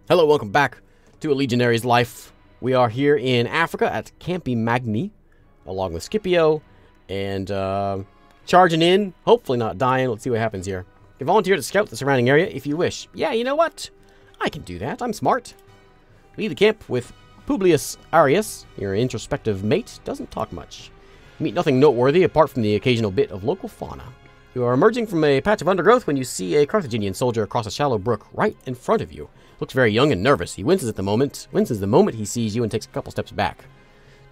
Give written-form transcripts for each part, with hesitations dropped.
Hello, welcome back to A Legionary's Life. We are here in Africa at Campi Magni, along with Scipio, and charging in, hopefully not dying. Let's see what happens here. You can volunteer to scout the surrounding area if you wish. Yeah, you know what? I can do that. I'm smart. Leave the camp with Publius Arius, your introspective mate. Doesn't talk much. You meet nothing noteworthy apart from the occasional bit of local fauna. You are emerging from a patch of undergrowth when you see a Carthaginian soldier across a shallow brook right in front of you. Looks very young and nervous. He winces the moment he sees you and takes a couple steps back.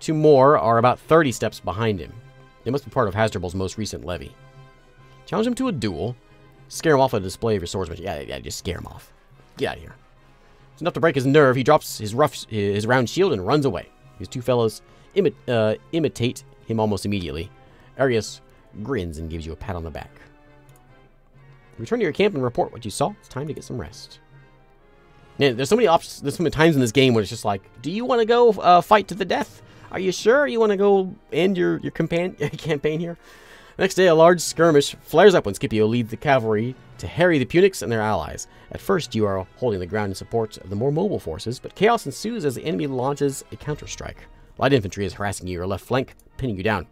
Two more are about 30 steps behind him. They must be part of Hasdrubal's most recent levy. Challenge him to a duel. Scare him off with a display of your swordsmanship. Yeah, just scare him off. Get out of here. It's enough to break his nerve. He drops his round shield and runs away. His two fellows imitate him almost immediately. Arius grins and gives you a pat on the back. Return to your camp and report what you saw. It's time to get some rest. Man, there's so many options. There's so many times in this game where it's just like, do you want to go fight to the death? Are you sure you want to go end your campaign here? Next day, a large skirmish flares up when Scipio leads the cavalry to harry the Punics and their allies. At first, you are holding the ground in support of the more mobile forces, but chaos ensues as the enemy launches a counterstrike. Light infantry is harassing your left flank, pinning you down.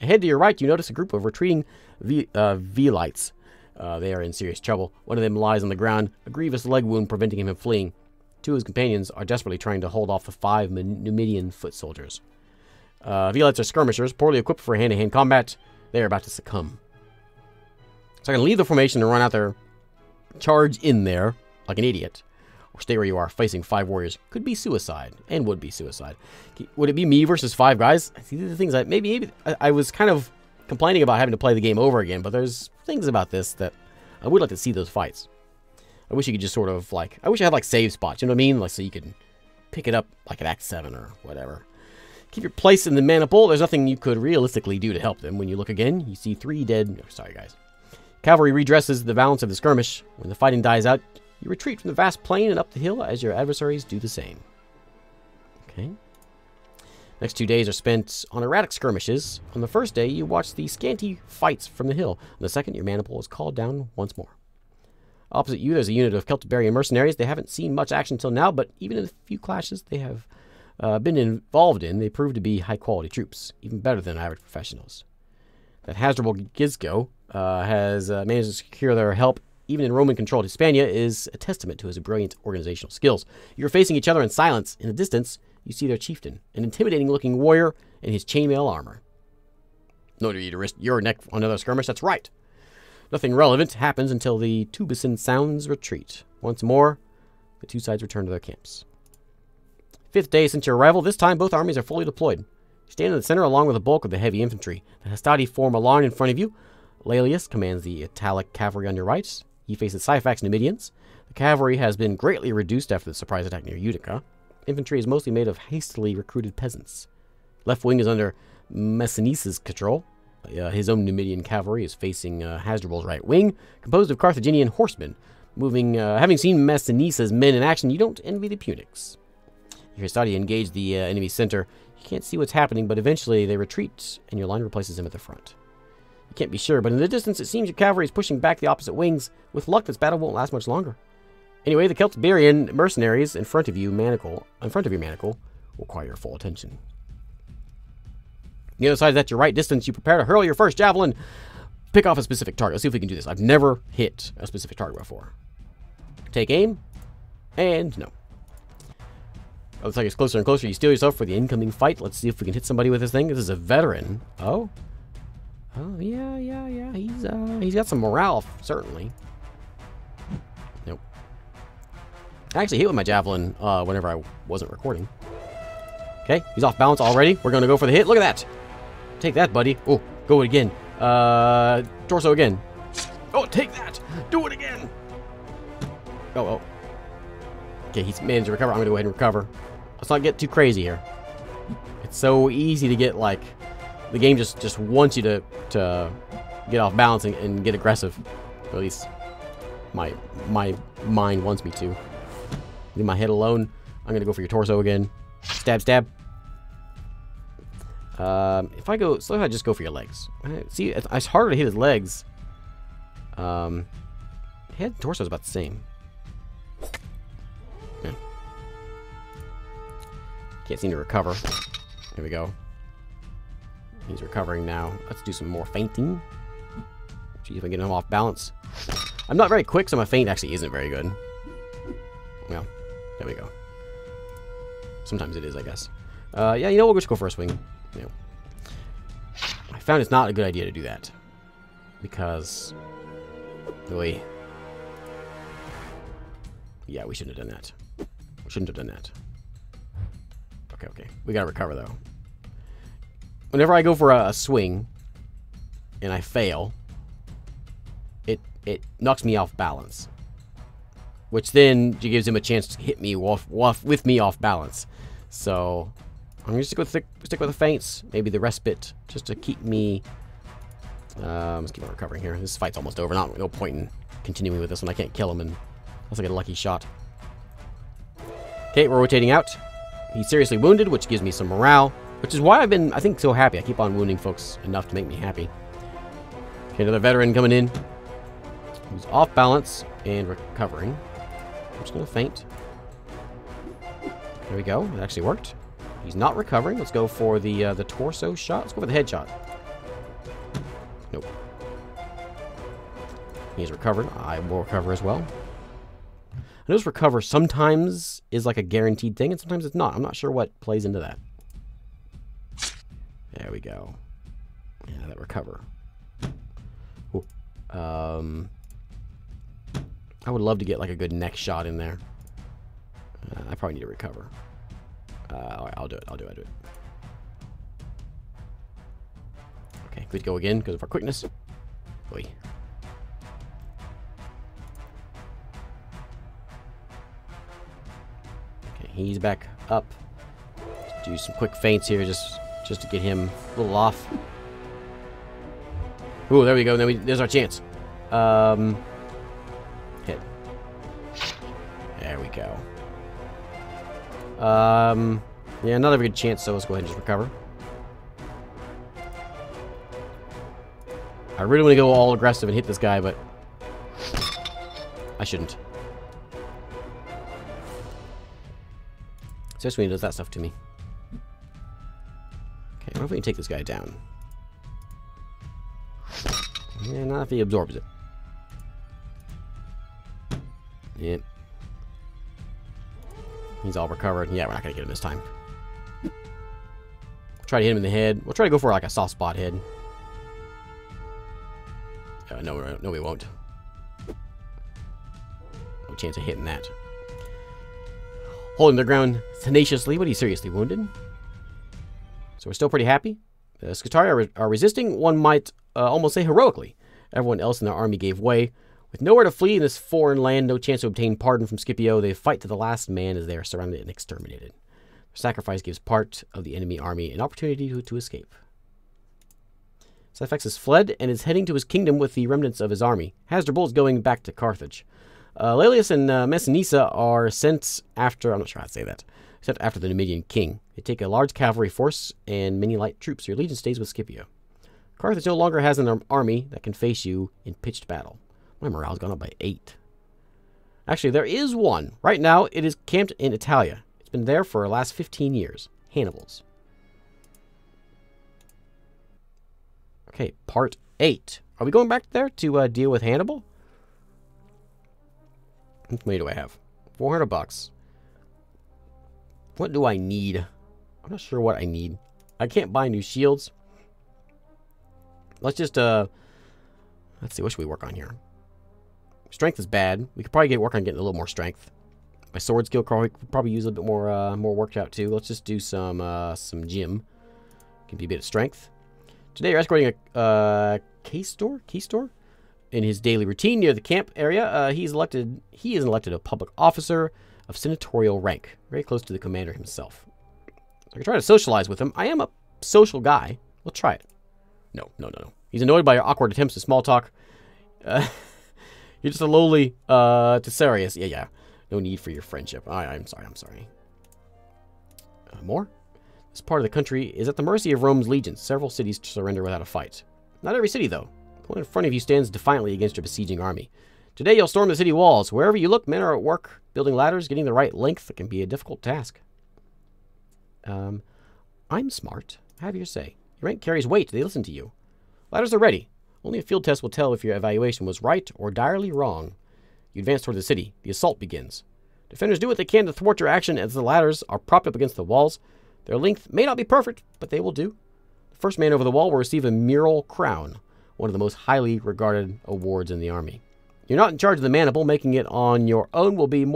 Ahead to your right, you notice a group of retreating Velites. They are in serious trouble. One of them lies on the ground, a grievous leg wound preventing him from fleeing. Two of his companions are desperately trying to hold off the 5 Numidian foot soldiers. Velites are skirmishers, poorly equipped for hand-to-hand combat. They are about to succumb. So I can leave the formation and run out there, charge in there like an idiot, or stay where you are facing 5 warriors. Could be suicide, and would be suicide. Would it be me versus 5 guys? See, these are the things maybe I was kind of complaining about having to play the game over again, but there's things about this that I would like to see those fights. I wish you could just sort of like, I wish I had like save spots, you know what I mean? Like so you could pick it up like at Act 7 or whatever. Keep your place in the maniple. There's nothing you could realistically do to help them. When you look again, you see 3 dead. Oh, sorry, guys. Cavalry redresses the balance of the skirmish. When the fighting dies out, you retreat from the vast plain and up the hill as your adversaries do the same. Okay. Next 2 days are spent on erratic skirmishes. On the first day, you watch the scanty fights from the hill. On the second, your maniple is called down once more. Opposite you, there's a unit of Celtiberian mercenaries. They haven't seen much action until now, but even in the few clashes they have been involved in, they prove to be high-quality troops, even better than average professionals. That Hasdrubal Gizko has managed to secure their help, even in Roman-controlled Hispania, is a testament to his brilliant organizational skills. You're facing each other in silence. In the distance, you see their chieftain, an intimidating-looking warrior in his chainmail armor. No need to risk your neck on another skirmish. That's right. Nothing relevant happens until the Tubicin sounds retreat. Once more, the two sides return to their camps. 5th day since your arrival. This time, both armies are fully deployed. You stand in the center along with the bulk of the heavy infantry. The Hastati form a line in front of you. Laelius commands the Italic cavalry on your right. He faces Syphax Numidians. The cavalry has been greatly reduced after the surprise attack near Utica. Infantry is mostly made of hastily recruited peasants. Left wing is under Messenice's control. His own Numidian cavalry is facing Hasdrubal's right wing, composed of Carthaginian horsemen. Having seen Messenice's men in action, you don't envy the Punics. Your Hastati engage the enemy center. You can't see what's happening, but eventually they retreat, and your line replaces them at the front. You can't be sure, but in the distance, it seems your cavalry is pushing back the opposite wings. With luck, this battle won't last much longer. Anyway, the Celtiberian mercenaries in front of your manacle will require your full attention. The other side is at your right distance. You prepare to hurl your first javelin. Pick off a specific target. Let's see if we can do this. I've never hit a specific target before. Take aim, and no. Oh, looks like it's closer and closer. You steel yourself for the incoming fight. Let's see if we can hit somebody with this thing. This is a veteran. Oh. Oh, yeah. He's got some morale, certainly. Nope. I actually hit with my javelin whenever I wasn't recording. Okay, he's off balance already. We're going to go for the hit. Look at that. Take that, buddy. Oh, go again. Torso again. Oh, take that. Do it again. Oh. Okay, he's managed to recover. I'm going to go ahead and recover. Let's not get too crazy here. It's so easy to get, like, the game just wants you to get off balance and get aggressive. Or at least my mind wants me to. Leave my head alone. I'm going to go for your torso again. Stab, stab. If I just go for your legs. See, it's harder to hit his legs. Head and torso is about the same. Yeah. Can't seem to recover. There we go. He's recovering now. Let's do some more feinting. See if I can get him off balance. I'm not very quick, so my feint actually isn't very good. Well, there we go. Sometimes it is, I guess. Yeah, you know what? We'll just go for a swing. You know. I found it's not a good idea to do that. Because... Really... Yeah, we shouldn't have done that. We shouldn't have done that. Okay, okay. We gotta recover, though. Whenever I go for a swing, and I fail, it knocks me off balance. Which then gives him a chance to hit me with me off balance. So, I'm going to stick with the feints. Maybe the respite, just to keep me... let's keep on recovering here. This fight's almost over. No point in continuing with this one. I can't kill him unless I get a lucky shot. Okay, we're rotating out. He's seriously wounded, which gives me some morale. Which is why I've been, I think, so happy. I keep on wounding folks enough to make me happy. Okay, another veteran coming in. Who's off balance and recovering. I'm just going to feint. There we go. It actually worked. He's not recovering. Let's go for the torso shot. Let's go for the headshot. Nope. He's recovered. I will recover as well. I notice recover sometimes is like a guaranteed thing, and sometimes it's not. I'm not sure what plays into that. There we go. Yeah, that recover. Ooh. I would love to get like a good neck shot in there. I probably need to recover. Alright, I'll do it. I'll do it. Okay, good to go again because of our quickness. Oy. Okay, he's back up. Let's do some quick feints here just to get him a little off. Ooh, there we go. There's our chance. Hit. There we go. Yeah, not a very good chance, so let's go ahead and just recover. I really want to go all aggressive and hit this guy, but I shouldn't. Especially when he does that stuff to me. Okay, what if we can take this guy down? Yeah, not if he absorbs it. Yep. He's all recovered. Yeah, we're not going to get him this time. Try to hit him in the head. We'll try to go for like a soft spot head. No, we won't. No chance of hitting that. Holding the ground tenaciously, but he's seriously wounded. So we're still pretty happy. The Scutari are resisting, one might almost say heroically. Everyone else in their army gave way. With nowhere to flee in this foreign land, no chance to obtain pardon from Scipio, they fight to the last man as they are surrounded and exterminated. Their sacrifice gives part of the enemy army an opportunity to escape. Syphax has fled and is heading to his kingdom with the remnants of his army. Hasdrubal is going back to Carthage. Laelius and Messinissa are sent after, I'm not sure how to say that, sent after the Numidian king. They take a large cavalry force and many light troops. Your legion stays with Scipio. Carthage no longer has an army that can face you in pitched battle. My morale's gone up by 8. Actually, there is one. Right now, it is camped in Italia. It's been there for the last 15 years. Hannibal's. Okay, part 8. Are we going back there to deal with Hannibal? How much money do I have? 400 bucks. What do I need? I'm not sure what I need. I can't buy new shields. Let's just, let's see, what should we work on here? Strength is bad. We could probably work on getting a little more strength. My sword skill could probably use a bit more more worked out too. Let's just do some gym. Can be a bit of strength. Today you're escorting a Keystor in his daily routine near the camp area. He is elected a public officer of senatorial rank, very close to the commander himself. So I can try to socialize with him. I am a social guy. We'll try it. No. He's annoyed by your awkward attempts to small talk. You're just a lowly Tessarius. Yeah. No need for your friendship. I'm sorry. More? This part of the country is at the mercy of Rome's legions. Several cities surrender without a fight. Not every city, though. The one in front of you stands defiantly against your besieging army. Today you'll storm the city walls. Wherever you look, men are at work, building ladders, getting the right length. It can be a difficult task. I'm smart. Have your say. Your rank carries weight. They listen to you. Ladders are ready. Only a field test will tell if your evaluation was right or direly wrong. You advance toward the city. The assault begins. Defenders do what they can to thwart your action as the ladders are propped up against the walls. Their length may not be perfect, but they will do. The first man over the wall will receive a mural crown, one of the most highly regarded awards in the army. You're not in charge of the maniple. Making it on your own will be even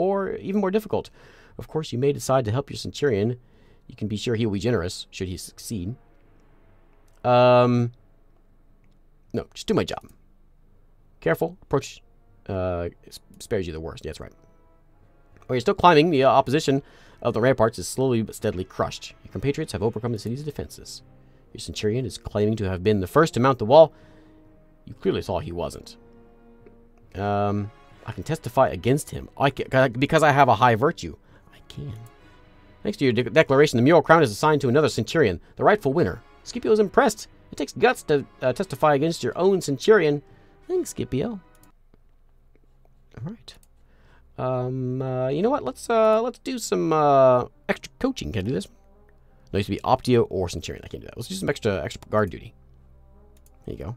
more difficult. Of course, you may decide to help your centurion. You can be sure he will be generous, should he succeed. No, just do my job. Careful. Approach spares you the worst. Yeah, that's right. While you're still climbing, the opposition of the ramparts is slowly but steadily crushed. Your compatriots have overcome the city's defenses. Your centurion is claiming to have been the first to mount the wall. You clearly saw he wasn't. I can testify against him. Because I have a high virtue. I can. Thanks to your declaration, the mural crown is assigned to another centurion, the rightful winner. Scipio is impressed. It takes guts to testify against your own centurion. Thanks, Scipio. All right. You know what? Let's do some extra coaching. Can I do this? No, it used to be Optio or Centurion. I can't do that. Let's do some extra guard duty. There you go.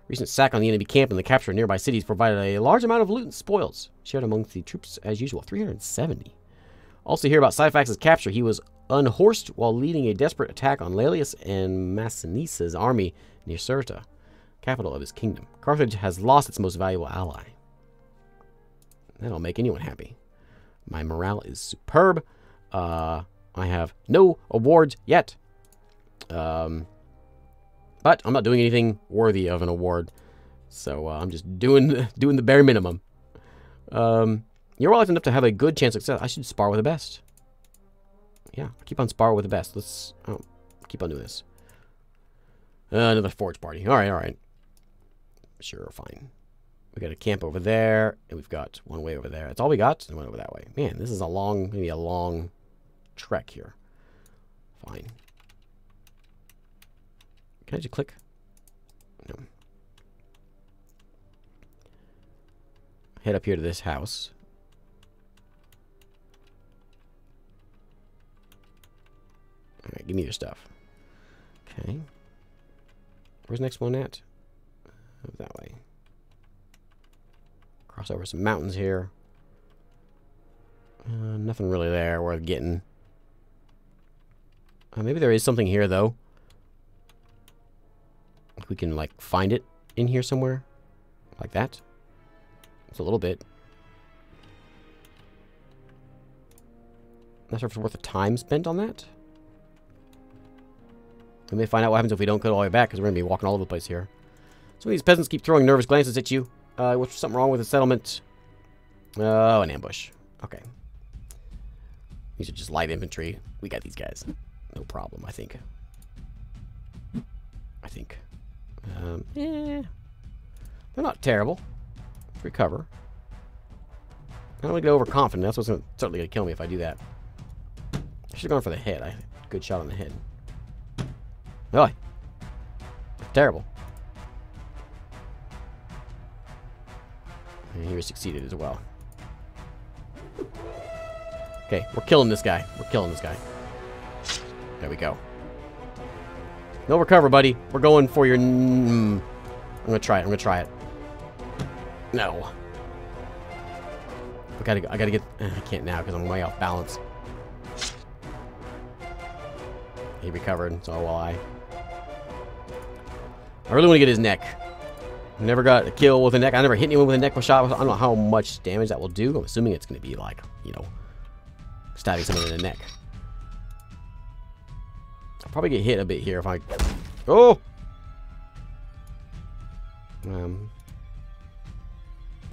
Recent sack on the enemy camp and the capture of nearby cities provided a large amount of loot and spoils, shared among the troops as usual. 370. Also hear about Syphax's capture. He was unhorsed while leading a desperate attack on Laelius and Massinisa's army near Cirta, capital of his kingdom. Carthage has lost its most valuable ally. That'll make anyone happy. My morale is superb. I have no awards yet. But I'm not doing anything worthy of an award. So I'm just doing the bare minimum. You're well enough to have a good chance of success. I should spar with the best. Yeah, keep on spar with the best. Let's keep on doing this. Another forge party. All right. Sure, fine. We got a camp over there, and we've got one way over there. That's all we got, and one over that way. Man, this is maybe a long trek here. Fine. Can I just click? No. Head up here to this house. Alright, give me your stuff. Okay. Where's the next one at? That way. Cross over some mountains here. Nothing really there worth getting. Maybe there is something here, though. If we can, like, find it in here somewhere. Like that. It's a little bit. Not sure if it's worth the time spent on that. We may find out what happens if we don't go all the way back, because we're going to be walking all over the place here. Some of these peasants keep throwing nervous glances at you. What's something wrong with the settlement? Oh, an ambush. Okay. These are just light infantry. We got these guys. No problem, I think. Yeah. They're not terrible. Let's recover. I don't want to get overconfident. That's what's certainly going to kill me if I do that. I should have gone for the head. I had a good shot on the head. Oh, terrible. And he succeeded as well. Okay, we're killing this guy. There we go. No recover, buddy. We're going for your... I'm gonna try it. No. I gotta get... I can't now because I'm way off balance. He recovered, so will I. I really want to get his neck. I never got a kill with a neck. I never hit anyone with a neck shot. I don't know how much damage that will do. I'm assuming it's going to be like, you know, stabbing someone in the neck. I'll probably get hit a bit here if I... Oh!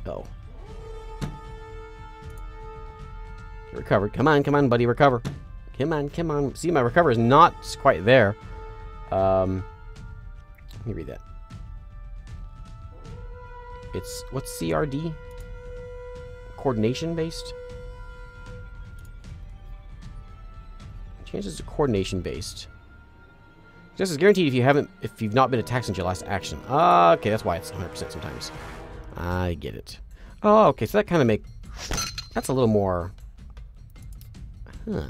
Oh. Recovered. Come on, buddy, recover. Come on. See, my recover is not quite there. Let me read that. It's, what's CRD? Coordination based? Chances are coordination based. Success is guaranteed if you've not been attacked since your last action. Okay, that's why it's 100% sometimes. I get it. Oh, okay, so that kind of that's a little more... Huh.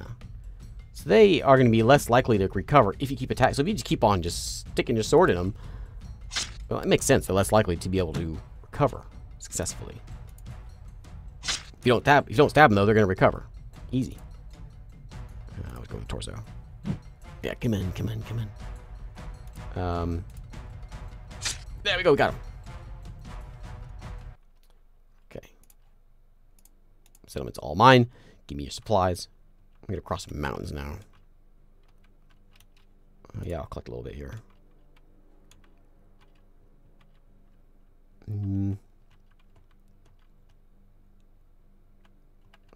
So they are going to be less likely to recover if you keep attacking. So if you just keep on just sticking your sword in them, well, it makes sense. They're less likely to be able to recover successfully. If you don't stab them though, they're going to recover. Easy. Let's go with the torso. Yeah, come in. There we go, got him. Okay. Settlement's all mine. Give me your supplies. I'm going to cross some mountains now. Yeah, I'll collect a little bit here.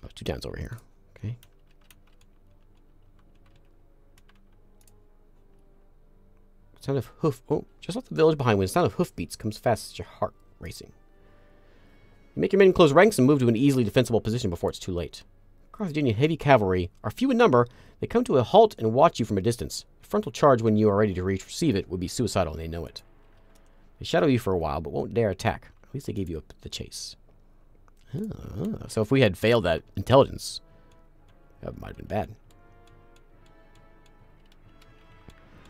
Oh, 2 towns over here. Okay. Sound of hoof. Oh, just off the village behind. When the sound of hoofbeats comes fast, it's your heart racing. You make your men close ranks and move to an easily defensible position before it's too late. Carthaginian heavy cavalry are few in number. They come to a halt and watch you from a distance. A frontal charge when you are ready to receive it would be suicidal, and they know it. They shadow you for a while, but won't dare attack. At least they gave you up the chase. So if we had failed that intelligence, that might have been bad.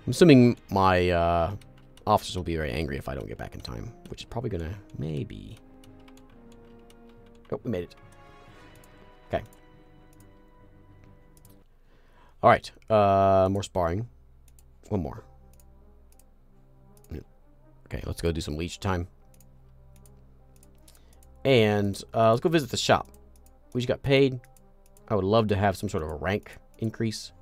I'm assuming my officers will be very angry if I don't get back in time, which is probably going to maybe... Oh, we made it. Okay. All right. More sparring. One more. Okay, let's go do some leech time. And let's go visit the shop. We just got paid. I would love to have some sort of a rank increase.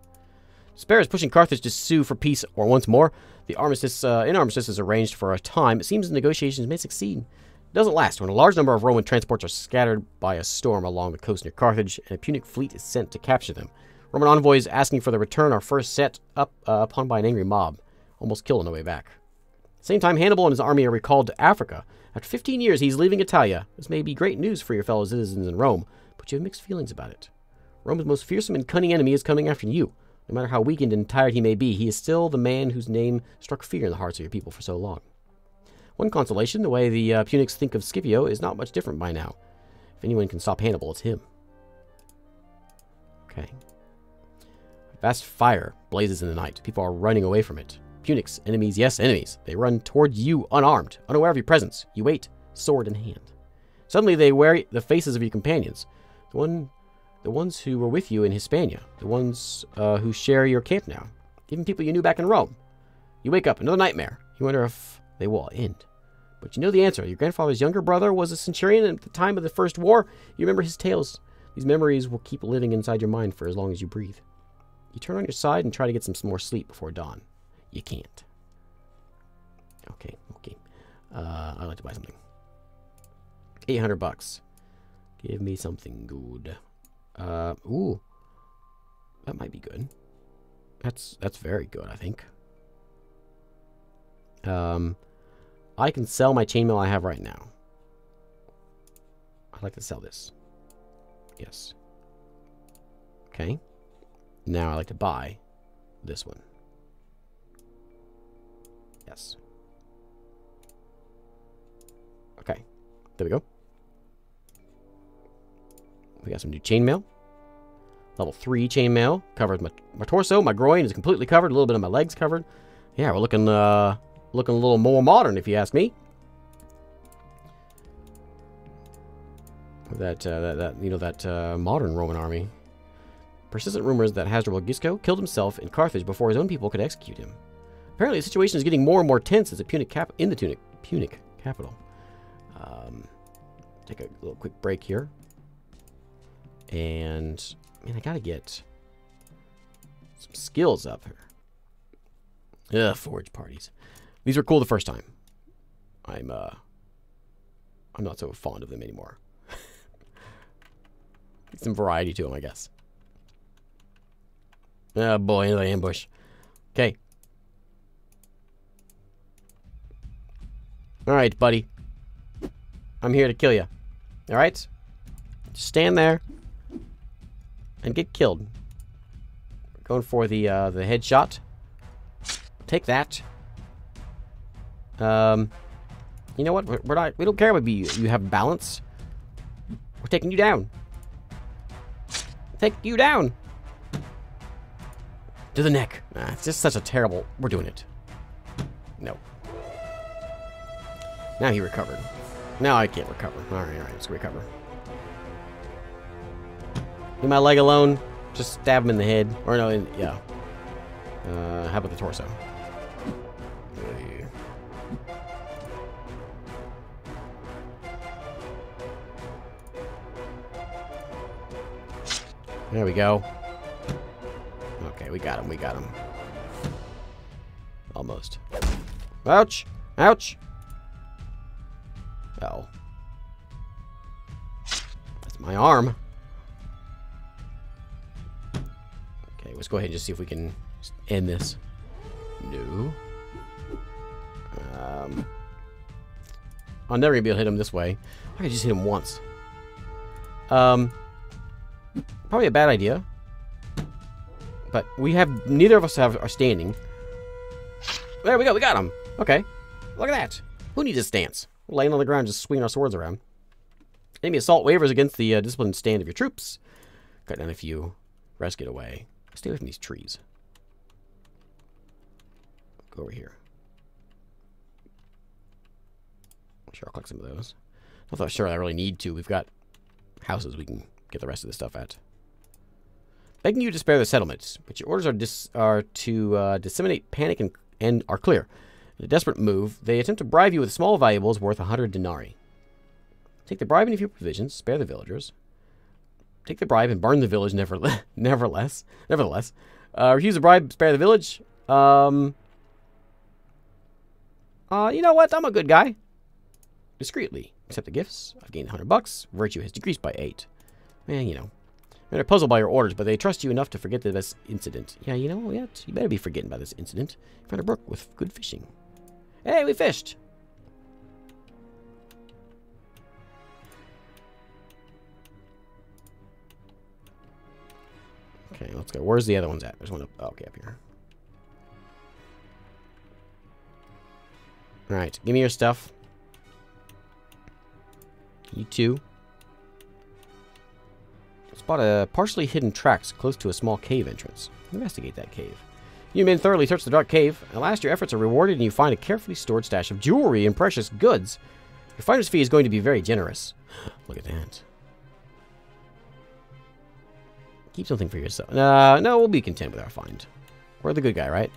Despair is pushing Carthage to sue for peace or once more. The armistice, armistice is arranged for a time. It seems the negotiations may succeed. It doesn't last when a large number of Roman transports are scattered by a storm along the coast near Carthage, and a Punic fleet is sent to capture them. Roman envoys asking for the return are first set up upon by an angry mob, almost killed on the way back. At the same time, Hannibal and his army are recalled to Africa. After 15 years, he's leaving Italia. This may be great news for your fellow citizens in Rome, but you have mixed feelings about it. Rome's most fearsome and cunning enemy is coming after you. No matter how weakened and tired he may be, he is still the man whose name struck fear in the hearts of your people for so long. One consolation, the way the Punics think of Scipio is not much different by now. If anyone can stop Hannibal, it's him. Okay. A vast fire blazes in the night. People are running away from it. Punics, enemies, yes, enemies. They run toward you unarmed, unaware of your presence. You wait, sword in hand. Suddenly they wear the faces of your companions. The ones who were with you in Hispania. The ones who share your camp now. Even people you knew back in Rome. You wake up, another nightmare. You wonder if they will end. But you know the answer. Your grandfather's younger brother was a centurion at the time of the First War. You remember his tales. These memories will keep living inside your mind for as long as you breathe. You turn on your side and try to get some more sleep before dawn. You can't. Okay. I'd like to buy something. 800 bucks. Give me something good. Ooh. That might be good. That's very good, I think. I can sell my chainmail I have right now. I'd like to sell this. Yes. Okay. Now I'd like to buy this one. Yes. Okay. There we go. We got some new chainmail. Level 3 chainmail. Covers my torso. My groin is completely covered. A little bit of my legs covered. Yeah, we're looking a little more modern, if you ask me. That modern Roman army. Persistent rumors that Hasdrubal Gisco killed himself in Carthage before his own people could execute him. Apparently, the situation is getting more and more tense as the Punic capital. Take a little quick break here. And, man, I gotta get some skills up here. Ugh, forge parties. These were cool the first time. I'm not so fond of them anymore. Some variety to them, I guess. Oh boy, another ambush. Okay. Alright, buddy. I'm here to kill you. Alright? Just stand there and get killed. We're going for the headshot. Take that. You know what? We don't care if you have balance. We're taking you down. Take you down. To the neck. Nah, it's just such a terrible... We're doing it. No. Now he recovered. Now I can't recover. Alright, let's recover. Leave my leg alone. Just stab him in the head. Or no, yeah. How about the torso? There we go. Okay, we got him. We got him. Almost. Ouch! Ouch! Oh. That's my arm. Okay, let's go ahead and just see if we can end this. No. I'm never gonna be able to hit him this way. I could just hit him once. Probably a bad idea. But we have, neither of us are standing. There we go, we got him. Okay. Look at that. Who needs a stance? We're laying on the ground, just swinging our swords around. Enemy assault waivers against the disciplined stand of your troops. Cut down a few. Rest get away. Stay away from these trees. Go over here. Sure, I'll collect some of those. I'm not sure I really need to. We've got houses we can get the rest of this stuff at. Begging you to spare the settlements, but your orders are to disseminate panic and are clear. In a desperate move, they attempt to bribe you with small valuables worth 100 denarii. Take the bribe and a few provisions, spare the villagers. Take the bribe and burn the village, nevertheless. Refuse the bribe, spare the village. You know what? I'm a good guy. Discreetly. Accept the gifts. I've gained 100 bucks. Virtue has decreased by 8. Man, you know. They're puzzled by your orders, but they trust you enough to forget this incident. Yeah, you know what? You better be forgetting about this incident. You found a brook with good fishing. Hey, we fished! Okay, let's go. Where's the other ones at? There's one up. Oh, okay, up here. Alright, give me your stuff. You too. Spot a partially hidden tracks close to a small cave entrance. Investigate that cave. You men thoroughly search the dark cave. At last, your efforts are rewarded and you find a carefully stored stash of jewelry and precious goods. Your finder's fee is going to be very generous. Look at that. Keep something for yourself. No, we'll be content with our find. We're the good guy, right?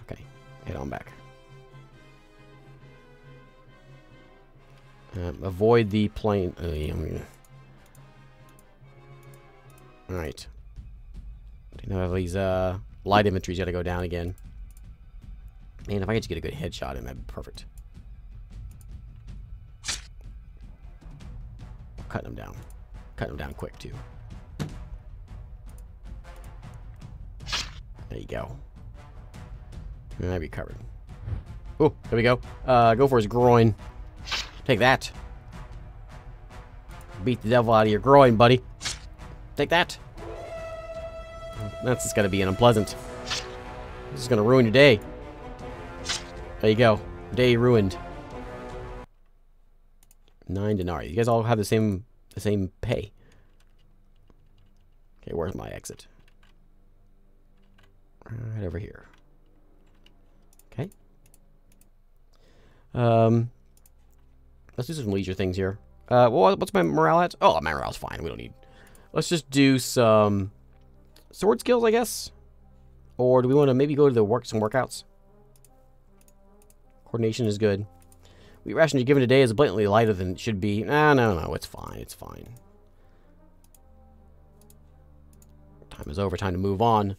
Okay, head on back. Avoid the plane. Alright. You know, these light infantry's got to go down again. Man, if I could just get a good headshot in, that'd be perfect. Cutting them down. Cutting them down quick, too. There you go. And that'd be covered. Oh, there we go. Go for his groin. Take that. Beat the devil out of your groin, buddy. Take that. That's just going to be an unpleasant. This is going to ruin your day. There you go. Day ruined. 9 denarii. You guys all have the same pay. Okay, where's my exit? Right over here. Okay. Let's do some leisure things here. Well, what's my morale at? Oh, my morale's fine. We don't need... Let's just do some sword skills, I guess. Or do we want to maybe go to some workouts? Coordination is good. Wheat ration you're given today is blatantly lighter than it should be. No, it's fine. It's fine. Time is over. Time to move on.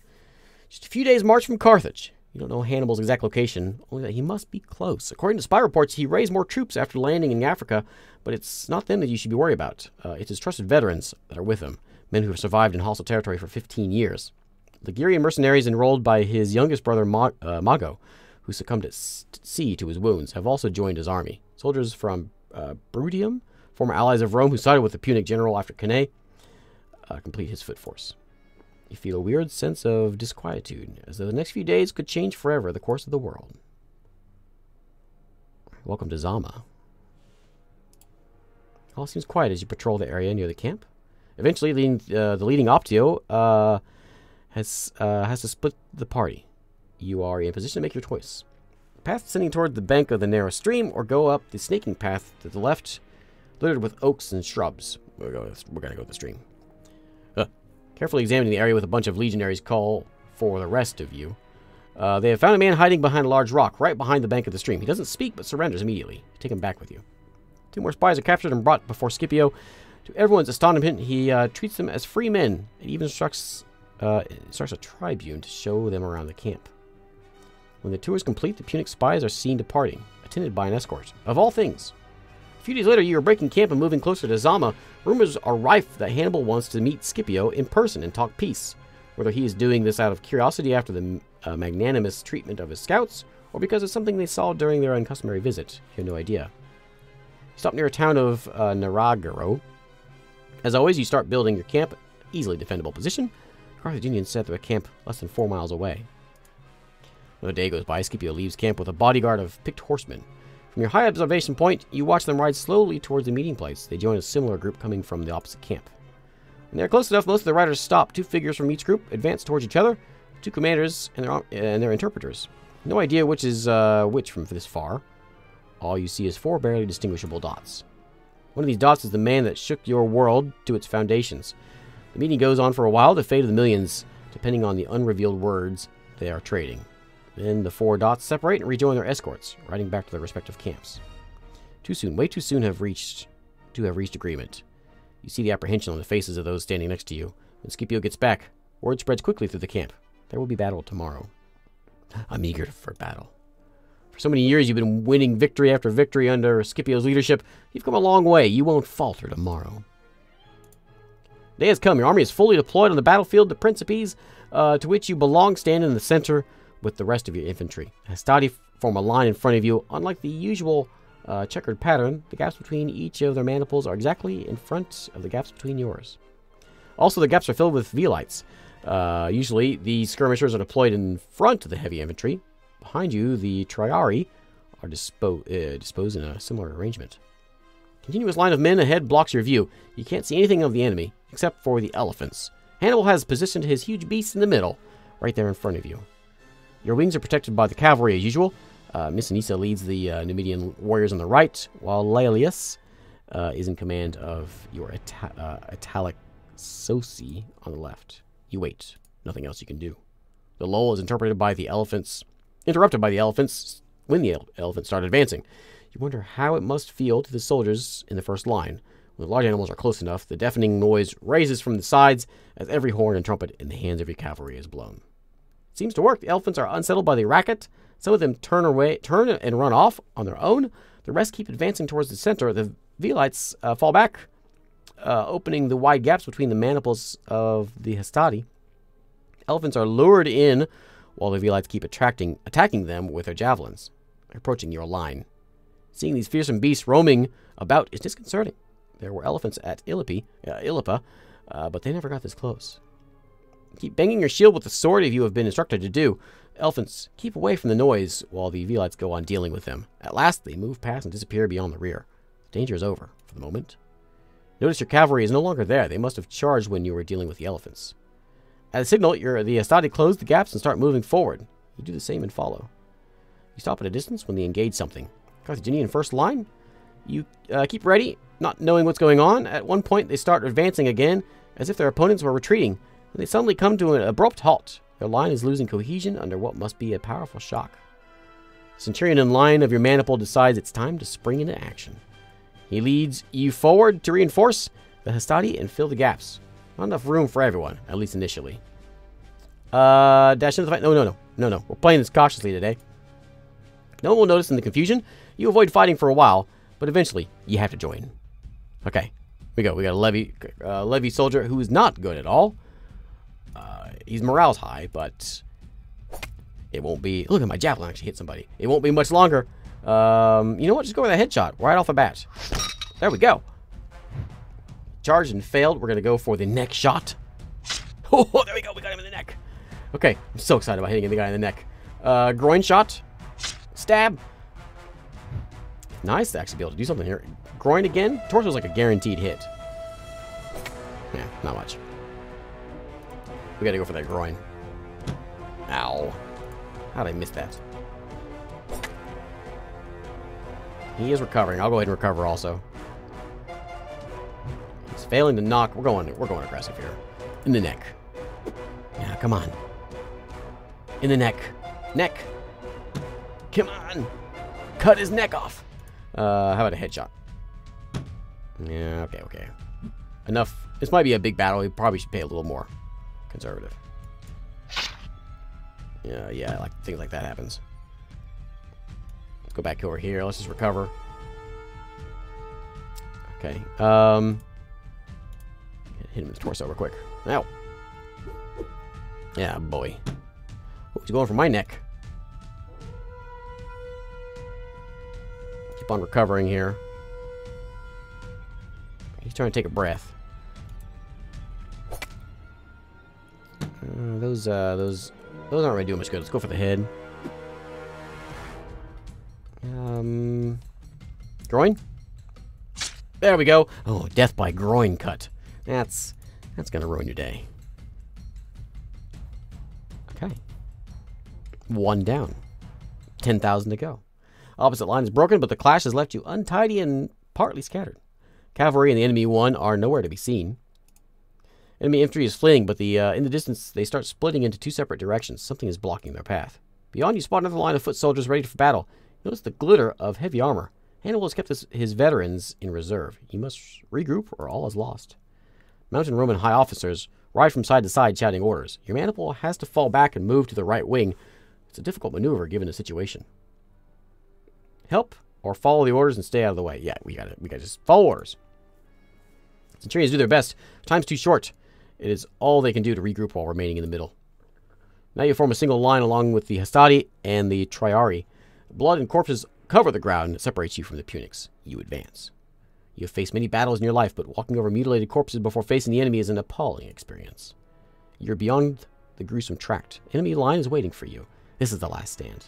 Just a few days' march from Carthage. You don't know Hannibal's exact location, only that he must be close. According to spy reports, he raised more troops after landing in Africa, but it's not them that you should be worried about. It's his trusted veterans that are with him, men who have survived in hostile territory for 15 years. Ligurian mercenaries enrolled by his youngest brother, Mago, who succumbed at sea to his wounds, have also joined his army. Soldiers from Brutium, former allies of Rome who sided with the Punic general after Cannae, complete his foot force. You feel a weird sense of disquietude, as though the next few days could change forever the course of the world. Welcome to Zama. All seems quiet as you patrol the area near the camp. Eventually, the leading Optio has to split the party. You are in position to make your choice. Path sending toward the bank of the narrow stream, or go up the snaking path to the left, littered with oaks and shrubs. We're going to go with the stream. Carefully examining the area with a bunch of legionaries call for the rest of you. They have found a man hiding behind a large rock right behind the bank of the stream. He doesn't speak, but surrenders immediately. You take him back with you. 2 more spies are captured and brought before Scipio. To everyone's astonishment, he treats them as free men and even starts a tribune to show them around the camp. When the tour is complete, the Punic spies are seen departing, attended by an escort. Of all things. A few days later, you are breaking camp and moving closer to Zama. Rumors are rife that Hannibal wants to meet Scipio in person and talk peace. Whether he is doing this out of curiosity after the magnanimous treatment of his scouts, or because of something they saw during their uncustomary visit, you have no idea. You stop near a town of Naragaro. As always, you start building your camp, easily defendable position. The Carthaginians set their camp less than 4 miles away. Another day goes by, Scipio leaves camp with a bodyguard of picked horsemen. From your high observation point, you watch them ride slowly towards the meeting place. They join a similar group coming from the opposite camp. When they are close enough, most of the riders stop. 2 figures from each group advance towards each other, 2 commanders and their interpreters. No idea which is which from this far. All you see is 4 barely distinguishable dots. One of these dots is the man that shook your world to its foundations. The meeting goes on for a while, the fate of the millions, depending on the unrevealed words they are trading. Then the 4 dots separate and rejoin their escorts, riding back to their respective camps. Too soon, way too soon to have reached agreement. You see the apprehension on the faces of those standing next to you. When Scipio gets back, word spreads quickly through the camp. There will be battle tomorrow. I'm eager for battle. For so many years you've been winning victory after victory under Scipio's leadership. You've come a long way. You won't falter tomorrow. The day has come. Your army is fully deployed on the battlefield. The Principes, to which you belong, stand in the center with the rest of your infantry. Hastati form a line in front of you. Unlike the usual checkered pattern, the gaps between each of their maniples are exactly in front of the gaps between yours. Also, the gaps are filled with Velites. Usually, the skirmishers are deployed in front of the heavy infantry. Behind you, the Triari are disposed in a similar arrangement. Continuous line of men ahead blocks your view. You can't see anything of the enemy, except for the elephants. Hannibal has positioned his huge beasts in the middle, right there in front of you. Your wings are protected by the cavalry as usual. Missanissa leads the Numidian warriors on the right, while Laelius is in command of your Italic Soci on the left. You wait. Nothing else you can do. The lull is interrupted by the elephants when the elephants start advancing. You wonder how it must feel to the soldiers in the first line. When the large animals are close enough, the deafening noise raises from the sides as every horn and trumpet in the hands of your cavalry is blown. It seems to work. The elephants are unsettled by the racket. Some of them turn and run off on their own. The rest keep advancing towards the center. The Velites fall back, opening the wide gaps between the maniples of the Hastati. Elephants are lured in, while the Velites keep attacking them with their javelins. They're approaching your line. Seeing these fearsome beasts roaming about is disconcerting. There were elephants at Ilipa, but they never got this close. Keep banging your shield with the sword if you have been instructed to do. Elephants, keep away from the noise while the Velites go on dealing with them. At last, they move past and disappear beyond the rear. The danger is over, for the moment. Notice your cavalry is no longer there. They must have charged when you were dealing with the elephants. At a signal, the Hastati close the gaps and start moving forward. You do the same and follow. You stop at a distance when they engage something. Carthaginian first line. You keep ready, not knowing what's going on. At one point, they start advancing again, as if their opponents were retreating. Then they suddenly come to an abrupt halt. Their line is losing cohesion under what must be a powerful shock. The centurion in line of your maniple decides it's time to spring into action. He leads you forward to reinforce the Hastati and fill the gaps. Not enough room for everyone, at least initially. Dash into the fight. No. We're playing this cautiously today. No one will notice in the confusion. You avoid fighting for a while, but eventually you have to join. Okay, we got a levy soldier who is not good at all. His morale's high, but it won't be. Look at my javelin actually hit somebody. It won't be much longer. You know what? Just go with a headshot right off the bat. There we go. Charged and failed. We're gonna go for the neck shot. Oh, there we go. We got him in the neck. Okay, I'm so excited about hitting the guy in the neck. Groin shot. Stab. Nice to actually be able to do something here. Groin again. Torso's like a guaranteed hit. Yeah, not much. We gotta go for that groin. Ow. How'd I miss that? He is recovering. I'll go ahead and recover also. He's failing to knock. We're going aggressive here. In the neck. Yeah, come on. In the neck. Neck. Come on. Cut his neck off. How about a headshot? Yeah, okay. Enough. This might be a big battle. We probably should pay a little more conservative. Yeah, like things like that happens. Let's go back over here. Let's just recover. Okay. Hit him in the torso real quick. Ow. Yeah, boy. Oh, he's going for my neck. Keep on recovering here. He's trying to take a breath. Those aren't really doing much good. Let's go for the head. Groin? There we go. Oh, death by groin cut. That's gonna ruin your day. Okay. 1 down. 10,000 to go. Opposite line is broken, but the clash has left you untidy and partly scattered. Cavalry and the enemy one are nowhere to be seen. Enemy infantry is fleeing, but in the distance they start splitting into 2 separate directions. Something is blocking their path. Beyond you spot another line of foot soldiers ready for battle. Notice the glitter of heavy armor. Hannibal has kept his veterans in reserve. He must regroup or all is lost. Mountain Roman high officers ride from side to side shouting orders. Your Hannibal has to fall back and move to the right wing. It's a difficult maneuver given the situation. Help or follow the orders and stay out of the way. Yeah, we gotta just follow orders. Centurions do their best. Time's too short. It is all they can do to regroup while remaining in the middle. Now you form a single line along with the Hastati and the Triari. Blood and corpses cover the ground that separates you from the Punics. You advance. You have faced many battles in your life, but walking over mutilated corpses before facing the enemy is an appalling experience. You're beyond the gruesome tract. Enemy line is waiting for you. This is the last stand.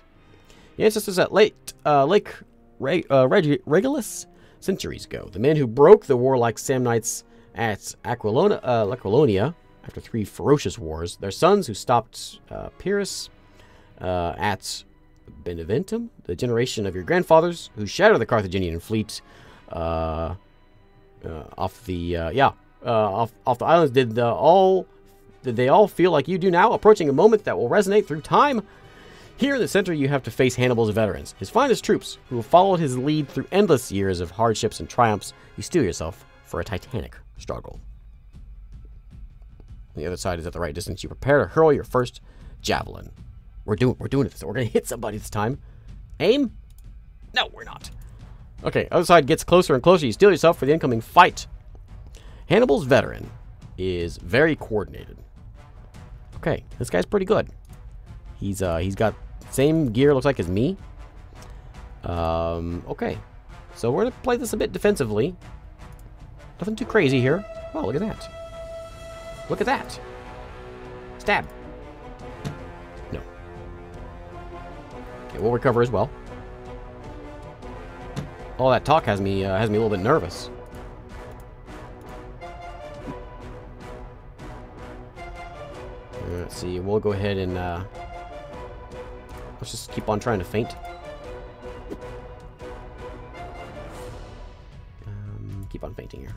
The ancestors at Lake Regulus centuries ago. The men who broke the warlike Samnites at Aquilonia after 3 ferocious wars. Their sons who stopped Pyrrhus at Beneventum. The generation of your grandfathers who shattered the Carthaginian fleet off the islands. Did they all feel like you do now, approaching a moment that will resonate through time? Here in the center, you have to face Hannibal's veterans, his finest troops, who have followed his lead through endless years of hardships and triumphs. You steel yourself for a titanic struggle. The other side is at the right distance. You prepare to hurl your first javelin. We're doing it. We're gonna hit somebody this time. Aim? No, we're not. Okay, other side gets closer and closer. You steel yourself for the incoming fight. Hannibal's veteran is very coordinated. Okay, this guy's pretty good. He's got same gear, looks like, as me. Okay. So we're gonna play this a bit defensively. Nothing too crazy here. Oh, look at that. Look at that. Stab. No. Okay, we'll recover as well. All that talk has me a little bit nervous. Let's see. We'll go ahead and let's just keep on trying to feint. Keep on feinting here.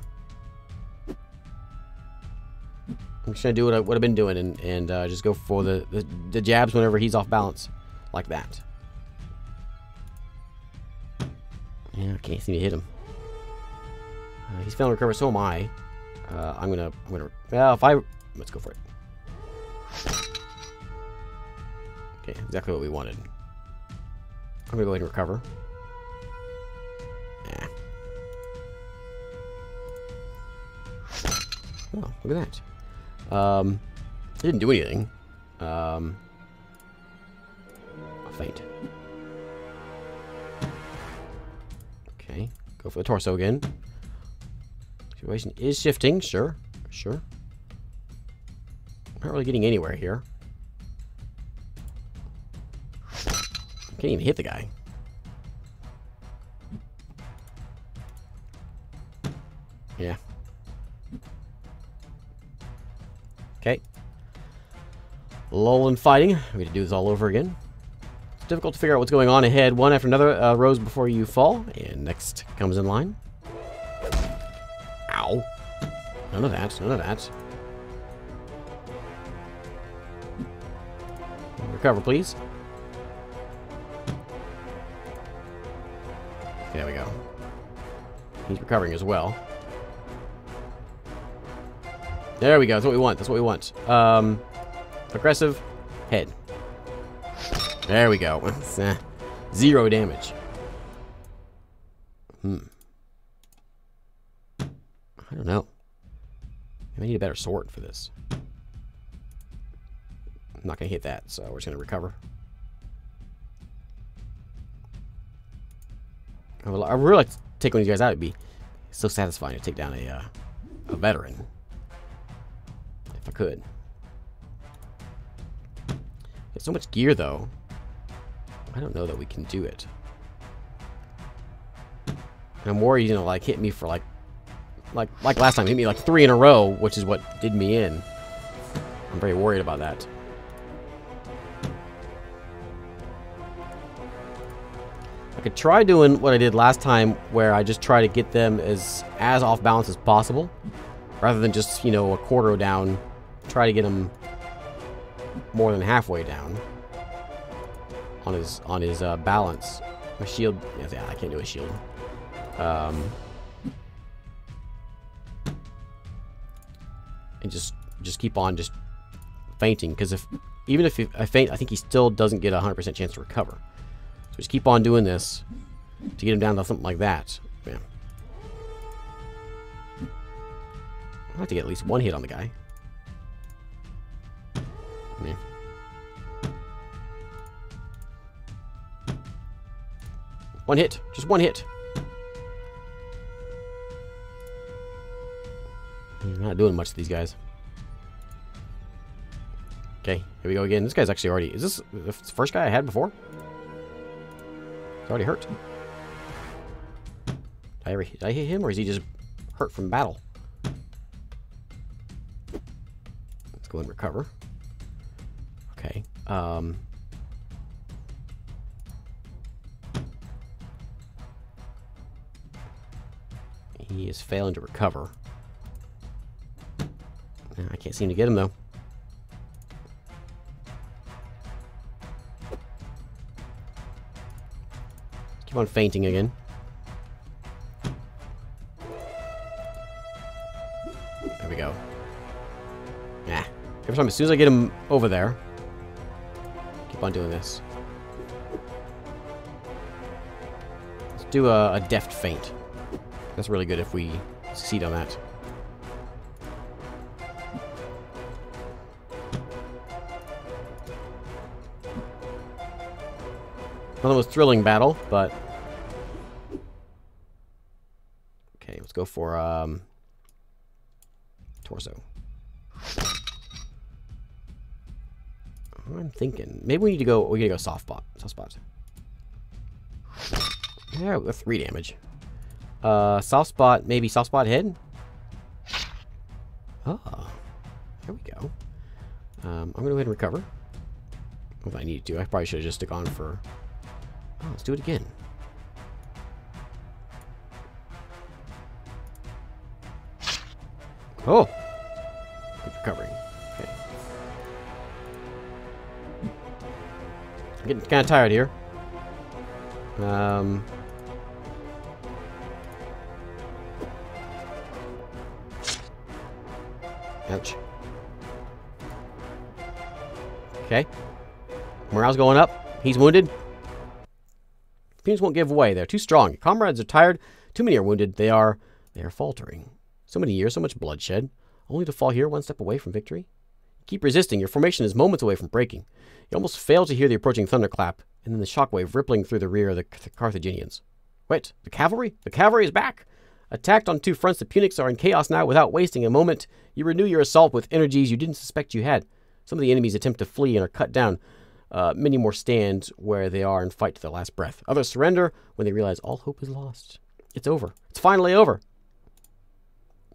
I'm just gonna do what I've been doing and just go for the jabs whenever he's off balance, like that. Yeah, I can't seem to hit him. He's failing to recover, so am I. I'm gonna. Let's go for it. Okay, exactly what we wanted. I'm gonna go ahead and recover. Oh, look at that. It didn't do anything. I'll feint. Okay, go for the torso again. Situation is shifting, sure. Not really getting anywhere here. Can't even hit the guy. Yeah. Okay. lull in fighting. We have to do this all over again. It's difficult to figure out what's going on ahead. One after another rose before you fall. And next comes in line. Ow. None of that. None of that. Recover, please. There we go. He's recovering as well. There we go. That's what we want. That's what we want. Aggressive. Head. There we go. 0 damage. I don't know. I need a better sword for this. I'm not going to hit that, so we're just going to recover. I would really like to take one of these guys out. It'd be so satisfying to take down a veteran. If I could. There's so much gear, though. I don't know that we can do it. And I'm worried he's gonna like hit me for like last time. He hit me like 3 in a row, which is what did me in. I'm very worried about that. I could try doing what I did last time, where I just try to get them as off balance as possible, rather than just, you know, a quarter down. Try to get him more than halfway down on his balance. My shield, yeah, I can't do a shield. And just keep on just fainting, because even if I faint, I think he still doesn't get a 100% chance to recover. So just keep on doing this to get him down to something like that. Yeah. I'll have to get at least 1 hit on the guy. Yeah. One hit. Just 1 hit. I'm not doing much to these guys. Okay, here we go again. This guy's actually already... Is this the first guy I had before? He's already hurt. Did I hit him, or is he just hurt from battle? Let's go and recover. Okay. He is failing to recover. I can't seem to get him, though. Keep on fainting again. There we go. Yeah. Every time, as soon as I get him over there, keep on doing this. Let's do a deft feint. That's really good if we succeed on that. Not the most thrilling battle, but... Okay, let's go for, torso. I'm thinking... Maybe we need to go... We gotta go soft spot. Soft spot. Yeah, with 3 damage. Soft spot, maybe soft spot head? Oh. There we go. I'm gonna go ahead and recover. If I need to. I probably should have just gone for... Oh, let's do it again. Oh! Good recovering. Okay. I'm getting kind of tired here. Ouch. Okay. Morale's going up. He's wounded. Punics won't give way. They're too strong. Your comrades are tired. Too many are wounded. They are faltering. So many years, so much bloodshed, only to fall here 1 step away from victory. Keep resisting. Your formation is moments away from breaking. You almost fail to hear the approaching thunderclap, and then the shockwave rippling through the rear of the Carthaginians. Wait, the cavalry? The cavalry is back! Attacked on 2 fronts, the Punics are in chaos now. Without wasting a moment, you renew your assault with energies you didn't suspect you had. Some of the enemies attempt to flee and are cut down. Many more stand where they are and fight to their last breath. Others surrender when they realize all hope is lost. It's over. It's finally over.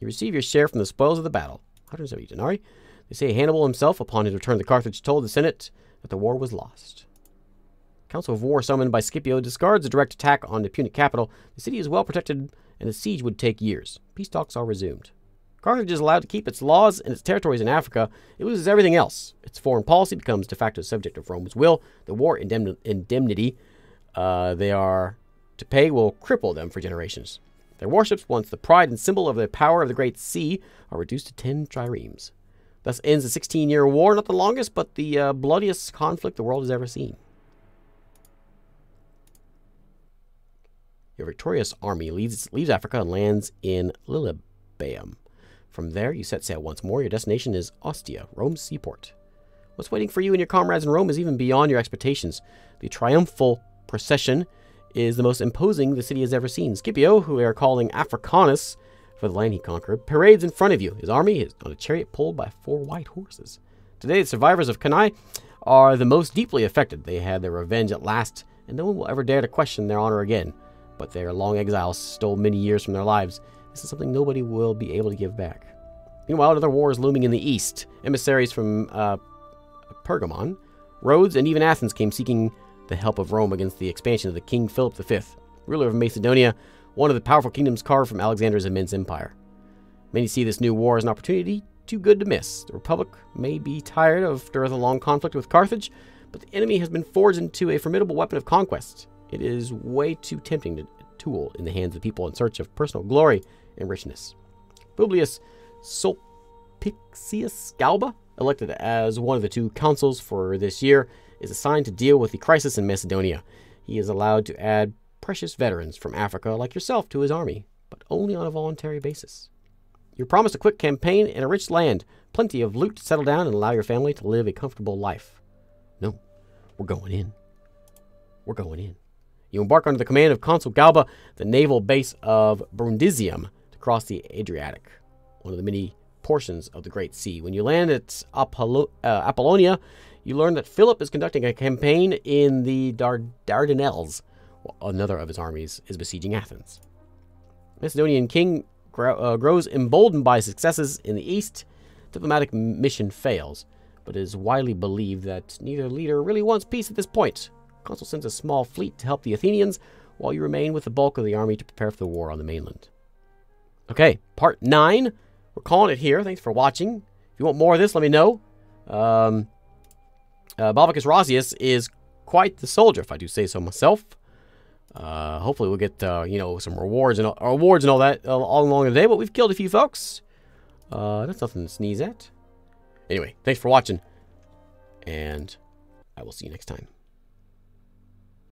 You receive your share from the spoils of the battle. 170 denarii. They say Hannibal himself, upon his return to Carthage, told the Senate that the war was lost. Council of War summoned by Scipio discards a direct attack on the Punic capital. The city is well protected, and the siege would take years. Peace talks are resumed. Carthage is allowed to keep its laws and its territories in Africa. It loses everything else. Its foreign policy becomes de facto subject of Rome's will. The war indemnity they are to pay will cripple them for generations. Their warships, once the pride and symbol of the power of the Great Sea, are reduced to 10 triremes. Thus ends the 16-year war, not the longest, but the bloodiest conflict the world has ever seen. Your victorious army leaves Africa and lands in Lilybaeum. From there, you set sail once more. Your destination is Ostia, Rome's seaport. What's waiting for you and your comrades in Rome is even beyond your expectations. The triumphal procession is the most imposing the city has ever seen. Scipio, who we are calling Africanus for the land he conquered, parades in front of you. His army is on a chariot pulled by 4 white horses. Today, the survivors of Cannae are the most deeply affected. They had their revenge at last, and no one will ever dare to question their honor again. But their long exile stole many years from their lives. This is something nobody will be able to give back. Meanwhile, another war is looming in the east. Emissaries from Pergamon, Rhodes, and even Athens came seeking the help of Rome against the expansion of the King Philip V, ruler of Macedonia, one of the powerful kingdoms carved from Alexander's immense empire. Many see this new war as an opportunity too good to miss. The Republic may be tired after the long conflict with Carthage, but the enemy has been forged into a formidable weapon of conquest. It is way too tempting to tool in the hands of people in search of personal glory and richness. Publius Sulpicius Galba, elected as one of the 2 consuls for this year, is assigned to deal with the crisis in Macedonia. He is allowed to add precious veterans from Africa like yourself to his army, but only on a voluntary basis. You're promised a quick campaign and a rich land, plenty of loot to settle down and allow your family to live a comfortable life. No, we're going in. We're going in. You embark under the command of Consul Galba, the naval base of Brundisium, to cross the Adriatic, one of the many portions of the Great Sea. When you land at Apollonia, you learn that Philip is conducting a campaign in the Dardanelles, while another of his armies is besieging Athens. Macedonian king grows emboldened by successes in the east. Diplomatic mission fails, but it is widely believed that neither leader really wants peace at this point. Consul sends a small fleet to help the Athenians, while you remain with the bulk of the army to prepare for the war on the mainland. Okay, part 9. We're calling it here. Thanks for watching. If you want more of this, let me know. Balbicus Rosius is quite the soldier, if I do say so myself. Hopefully we'll get, some rewards and all that all along the day, but we've killed a few folks. That's nothing to sneeze at. Anyway, thanks for watching, and I will see you next time.